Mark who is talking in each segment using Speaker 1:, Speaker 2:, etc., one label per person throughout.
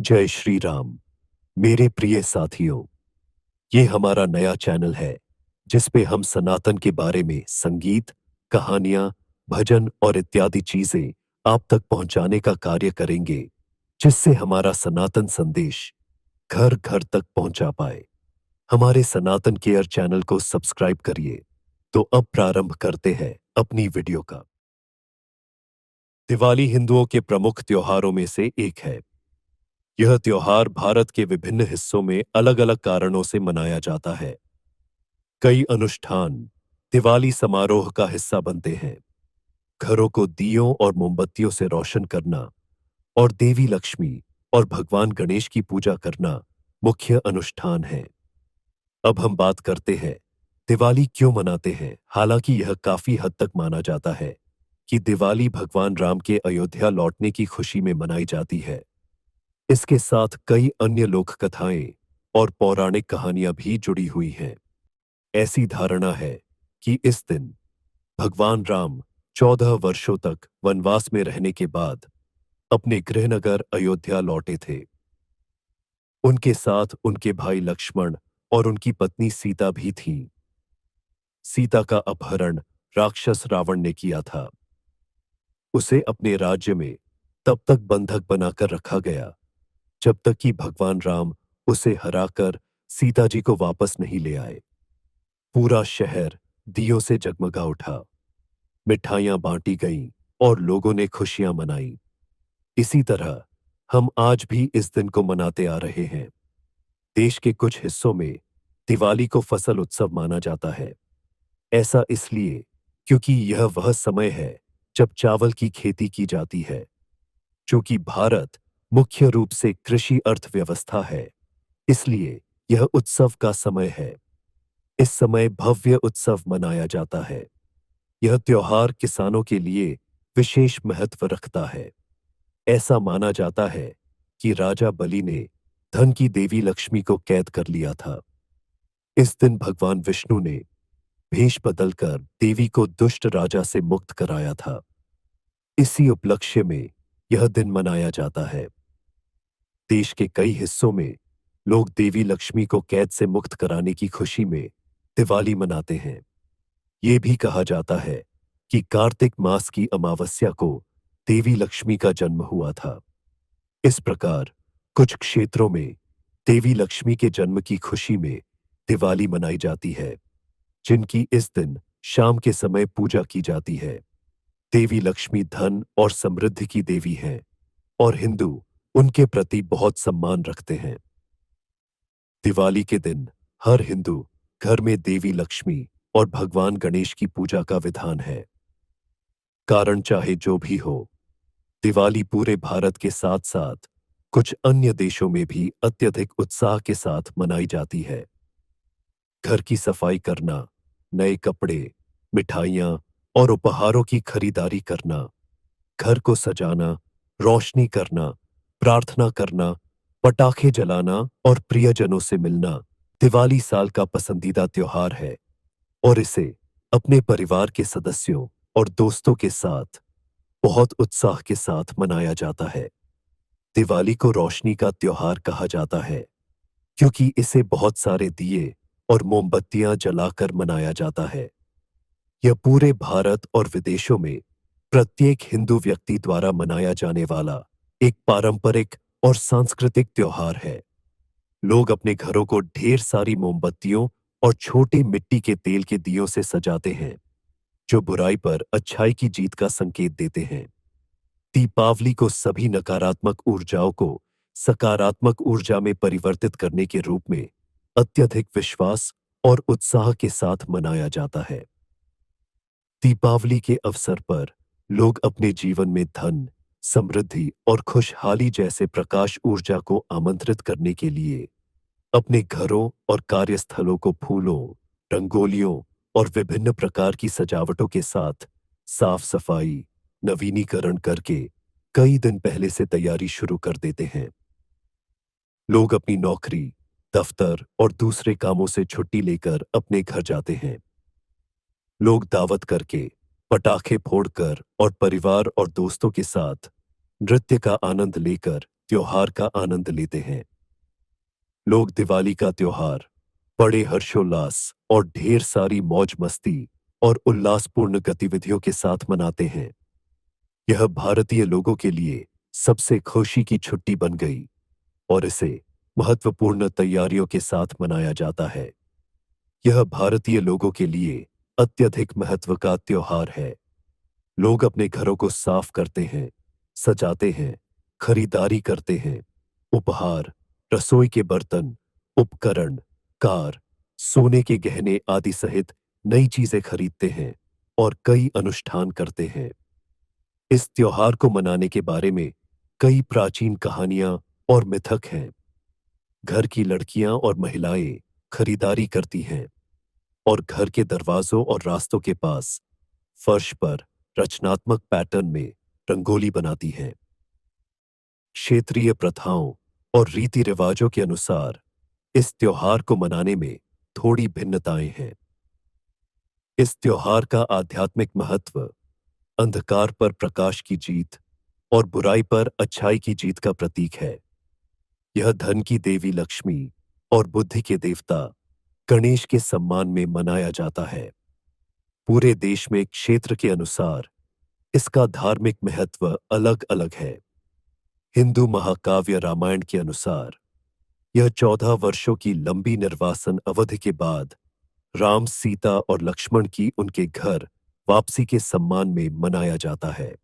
Speaker 1: जय श्री राम। मेरे प्रिय साथियों, ये हमारा नया चैनल है जिस पे हम सनातन के बारे में संगीत, कहानियां, भजन और इत्यादि चीजें आप तक पहुंचाने का कार्य करेंगे, जिससे हमारा सनातन संदेश घर घर तक पहुंचा पाए। हमारे सनातन केयर चैनल को सब्सक्राइब करिए। तो अब प्रारंभ करते हैं अपनी वीडियो का। दिवाली हिंदुओं के प्रमुख त्योहारों में से एक है। यह त्योहार भारत के विभिन्न हिस्सों में अलग अलग कारणों से मनाया जाता है। कई अनुष्ठान दिवाली समारोह का हिस्सा बनते हैं। घरों को दियों और मोमबत्तियों से रोशन करना और देवी लक्ष्मी और भगवान गणेश की पूजा करना मुख्य अनुष्ठान है। अब हम बात करते हैं दिवाली क्यों मनाते हैं। हालांकि यह काफी हद तक माना जाता है कि दिवाली भगवान राम के अयोध्या लौटने की खुशी में मनाई जाती है। इसके साथ कई अन्य लोक कथाएं और पौराणिक कहानियां भी जुड़ी हुई हैं। ऐसी धारणा है कि इस दिन भगवान राम 14 वर्षों तक वनवास में रहने के बाद अपने गृहनगर अयोध्या लौटे थे। उनके साथ उनके भाई लक्ष्मण और उनकी पत्नी सीता भी थीं। सीता का अपहरण राक्षस रावण ने किया था। उसे अपने राज्य में तब तक बंधक बनाकर रखा गया जब तक कि भगवान राम उसे हराकर सीता जी को वापस नहीं ले आए। पूरा शहर दियों से जगमगा उठा, मिठाइयां बांटी गईं और लोगों ने खुशियां मनाई। इसी तरह हम आज भी इस दिन को मनाते आ रहे हैं। देश के कुछ हिस्सों में दिवाली को फसल उत्सव माना जाता है। ऐसा इसलिए क्योंकि यह वह समय है जब चावल की खेती की जाती है। चूंकि भारत मुख्य रूप से कृषि अर्थव्यवस्था है, इसलिए यह उत्सव का समय है। इस समय भव्य उत्सव मनाया जाता है। यह त्योहार किसानों के लिए विशेष महत्व रखता है। ऐसा माना जाता है कि राजा बलि ने धन की देवी लक्ष्मी को कैद कर लिया था। इस दिन भगवान विष्णु ने भेष बदलकर देवी को दुष्ट राजा से मुक्त कराया था। इसी उपलक्ष्य में यह दिन मनाया जाता है। देश के कई हिस्सों में लोग देवी लक्ष्मी को कैद से मुक्त कराने की खुशी में दिवाली मनाते हैं। ये भी कहा जाता है कि कार्तिक मास की अमावस्या को देवी लक्ष्मी का जन्म हुआ था। इस प्रकार कुछ क्षेत्रों में देवी लक्ष्मी के जन्म की खुशी में दिवाली मनाई जाती है, जिनकी इस दिन शाम के समय पूजा की जाती है। देवी लक्ष्मी धन और समृद्धि की देवी हैं और हिंदू उनके प्रति बहुत सम्मान रखते हैं। दिवाली के दिन हर हिंदू घर में देवी लक्ष्मी और भगवान गणेश की पूजा का विधान है। कारण चाहे जो भी हो, दिवाली पूरे भारत के साथ साथ कुछ अन्य देशों में भी अत्यधिक उत्साह के साथ मनाई जाती है। घर की सफाई करना, नए कपड़े, मिठाइयाँ और उपहारों की खरीदारी करना, घर को सजाना, रोशनी करना, प्रार्थना करना, पटाखे जलाना और प्रियजनों से मिलना दिवाली साल का पसंदीदा त्योहार है और इसे अपने परिवार के सदस्यों और दोस्तों के साथ बहुत उत्साह के साथ मनाया जाता है। दिवाली को रोशनी का त्योहार कहा जाता है क्योंकि इसे बहुत सारे दिए और मोमबत्तियां जलाकर मनाया जाता है। यह पूरे भारत और विदेशों में प्रत्येक हिंदू व्यक्ति द्वारा मनाया जाने वाला एक पारंपरिक और सांस्कृतिक त्योहार है। लोग अपने घरों को ढेर सारी मोमबत्तियों और छोटे मिट्टी के तेल के दियों से सजाते हैं, जो बुराई पर अच्छाई की जीत का संकेत देते हैं। दीपावली को सभी नकारात्मक ऊर्जाओं को सकारात्मक ऊर्जा में परिवर्तित करने के रूप में अत्यधिक विश्वास और उत्साह के साथ मनाया जाता है। दीपावली के अवसर पर लोग अपने जीवन में धन, समृद्धि और खुशहाली जैसे प्रकाश ऊर्जा को आमंत्रित करने के लिए अपने घरों और कार्यस्थलों को फूलों, रंगोलियों और विभिन्न प्रकार की सजावटों के साथ साफ सफाई, नवीनीकरण करके कई दिन पहले से तैयारी शुरू कर देते हैं। लोग अपनी नौकरी, दफ्तर और दूसरे कामों से छुट्टी लेकर अपने घर जाते हैं। लोग दावत करके, पटाखे फोड़कर और परिवार और दोस्तों के साथ नृत्य का आनंद लेकर त्योहार का आनंद लेते हैं। लोग दिवाली का त्योहार बड़े हर्षोल्लास और ढेर सारी मौज मस्ती और उल्लासपूर्ण गतिविधियों के साथ मनाते हैं। यह भारतीय लोगों के लिए सबसे खुशी की छुट्टी बन गई और इसे महत्वपूर्ण तैयारियों के साथ मनाया जाता है। यह भारतीय लोगों के लिए अत्यधिक महत्व का त्योहार है। लोग अपने घरों को साफ करते हैं, सजाते हैं, खरीदारी करते हैं, उपहार, रसोई के बर्तन, उपकरण, कार, सोने के गहने आदि सहित नई चीजें खरीदते हैं और कई अनुष्ठान करते हैं। इस त्योहार को मनाने के बारे में कई प्राचीन कहानियां और मिथक हैं। घर की लड़कियां और महिलाएं खरीदारी करती हैं और घर के दरवाजों और रास्तों के पास फर्श पर रचनात्मक पैटर्न में रंगोली बनाती हैं। क्षेत्रीय प्रथाओं और रीति रिवाजों के अनुसार इस त्योहार को मनाने में थोड़ी भिन्नताएं हैं। इस त्योहार का आध्यात्मिक महत्व अंधकार पर प्रकाश की जीत और बुराई पर अच्छाई की जीत का प्रतीक है। यह धन की देवी लक्ष्मी और बुद्धि के देवता गणेश के सम्मान में मनाया जाता है। पूरे देश में क्षेत्र के अनुसार इसका धार्मिक महत्व अलग-अलग है। हिंदू महाकाव्य रामायण के अनुसार यह 14 वर्षों की लंबी निर्वासन अवधि के बाद राम, सीता और लक्ष्मण की उनके घर वापसी के सम्मान में मनाया जाता है।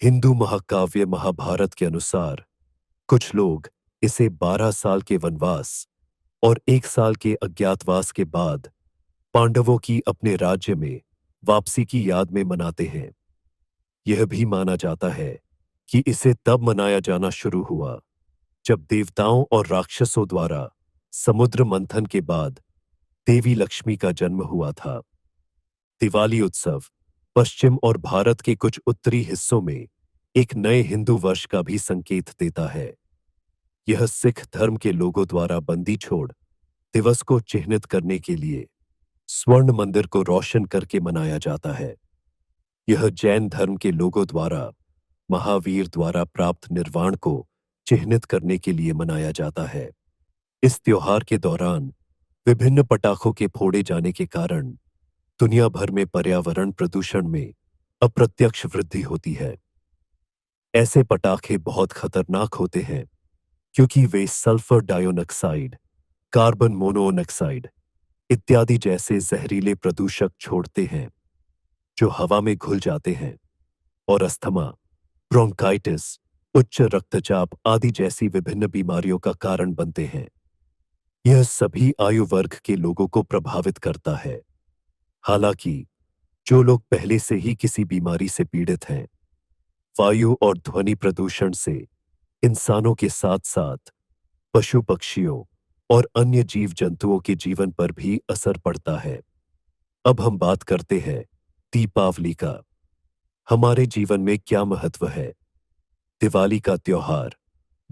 Speaker 1: हिंदू महाकाव्य महाभारत के अनुसार कुछ लोग इसे 12 साल के वनवास और 1 साल के अज्ञातवास के बाद पांडवों की अपने राज्य में वापसी की याद में मनाते हैं। यह भी माना जाता है कि इसे तब मनाया जाना शुरू हुआ जब देवताओं और राक्षसों द्वारा समुद्र मंथन के बाद देवी लक्ष्मी का जन्म हुआ था। दिवाली उत्सव पश्चिम और भारत के कुछ उत्तरी हिस्सों में एक नए हिंदू वर्ष का भी संकेत देता है। यह सिख धर्म के लोगों द्वारा बंदी छोड़ दिवस को चिह्नित करने के लिए स्वर्ण मंदिर को रोशन करके मनाया जाता है। यह जैन धर्म के लोगों द्वारा महावीर द्वारा प्राप्त निर्वाण को चिह्नित करने के लिए मनाया जाता है। इस त्योहार के दौरान विभिन्न पटाखों के फोड़े जाने के कारण दुनिया भर में पर्यावरण प्रदूषण में अप्रत्यक्ष वृद्धि होती है। ऐसे पटाखे बहुत खतरनाक होते हैं क्योंकि वे सल्फर डाइऑक्साइड, कार्बन मोनोऑक्साइड इत्यादि जैसे जहरीले प्रदूषक छोड़ते हैं जो हवा में घुल जाते हैं और अस्थमा, ब्रोंकाइटिस, उच्च रक्तचाप आदि जैसी विभिन्न बीमारियों का कारण बनते हैं। यह सभी आयु वर्ग के लोगों को प्रभावित करता है। हालांकि जो लोग पहले से ही किसी बीमारी से पीड़ित हैं, वायु और ध्वनि प्रदूषण से इंसानों के साथ-साथ पशु पक्षियों और अन्य जीव जंतुओं के जीवन पर भी असर पड़ता है। अब हम बात करते हैं दीपावली का। हमारे जीवन में क्या महत्व है? दिवाली का त्योहार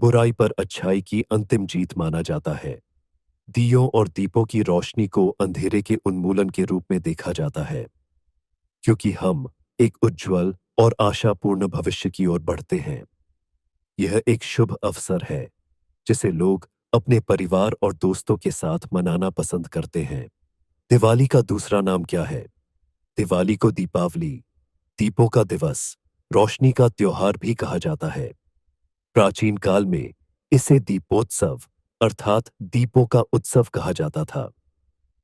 Speaker 1: बुराई पर अच्छाई की अंतिम जीत माना जाता है। दियों और दीपों की रोशनी को अंधेरे के उन्मूलन के रूप में देखा जाता है, क्योंकि हम एक उज्जवल और आशापूर्ण भविष्य की ओर बढ़ते हैं। यह एक शुभ अवसर है जिसे लोग अपने परिवार और दोस्तों के साथ मनाना पसंद करते हैं। दिवाली का दूसरा नाम क्या है? दिवाली को दीपावली, दीपों का दिवस, रोशनी का त्योहार भी कहा जाता है। प्राचीन काल में इसे दीपोत्सव अर्थात दीपों का उत्सव कहा जाता था।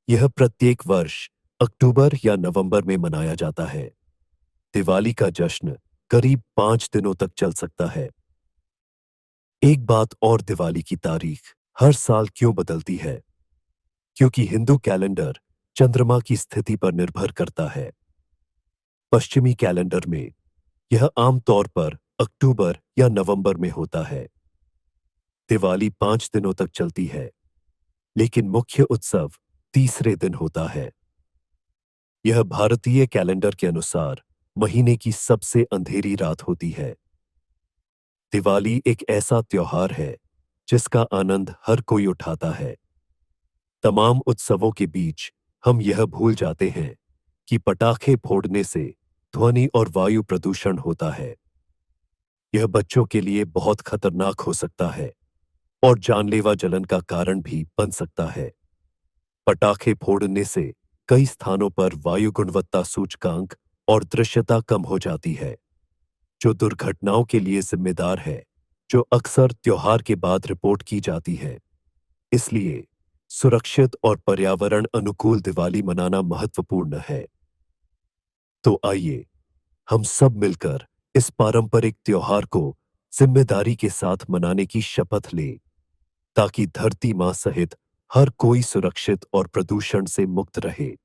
Speaker 1: यह प्रत्येक वर्ष अक्टूबर या नवंबर में मनाया जाता है। दिवाली का जश्न करीब 5 दिनों तक चल सकता है। एक बात और, दिवाली की तारीख हर साल क्यों बदलती है? क्योंकि हिंदू कैलेंडर चंद्रमा की स्थिति पर निर्भर करता है। पश्चिमी कैलेंडर में यह आमतौर पर अक्टूबर या नवंबर में होता है। दिवाली 5 दिनों तक चलती है, लेकिन मुख्य उत्सव तीसरे दिन होता है। यह भारतीय कैलेंडर के अनुसार महीने की सबसे अंधेरी रात होती है। दिवाली एक ऐसा त्योहार है जिसका आनंद हर कोई उठाता है। तमाम उत्सवों के बीच हम यह भूल जाते हैं कि पटाखे फोड़ने से ध्वनि और वायु प्रदूषण होता है। यह बच्चों के लिए बहुत खतरनाक हो सकता है और जानलेवा जलन का कारण भी बन सकता है। पटाखे फोड़ने से कई स्थानों पर वायु गुणवत्ता सूचकांक और दृश्यता कम हो जाती है, जो दुर्घटनाओं के लिए जिम्मेदार है, जो अक्सर त्योहार के बाद रिपोर्ट की जाती है। इसलिए सुरक्षित और पर्यावरण अनुकूल दिवाली मनाना महत्वपूर्ण है। तो आइए हम सब मिलकर इस पारंपरिक त्योहार को जिम्मेदारी के साथ मनाने की शपथ लें, ताकि धरती मां सहित हर कोई सुरक्षित और प्रदूषण से मुक्त रहे।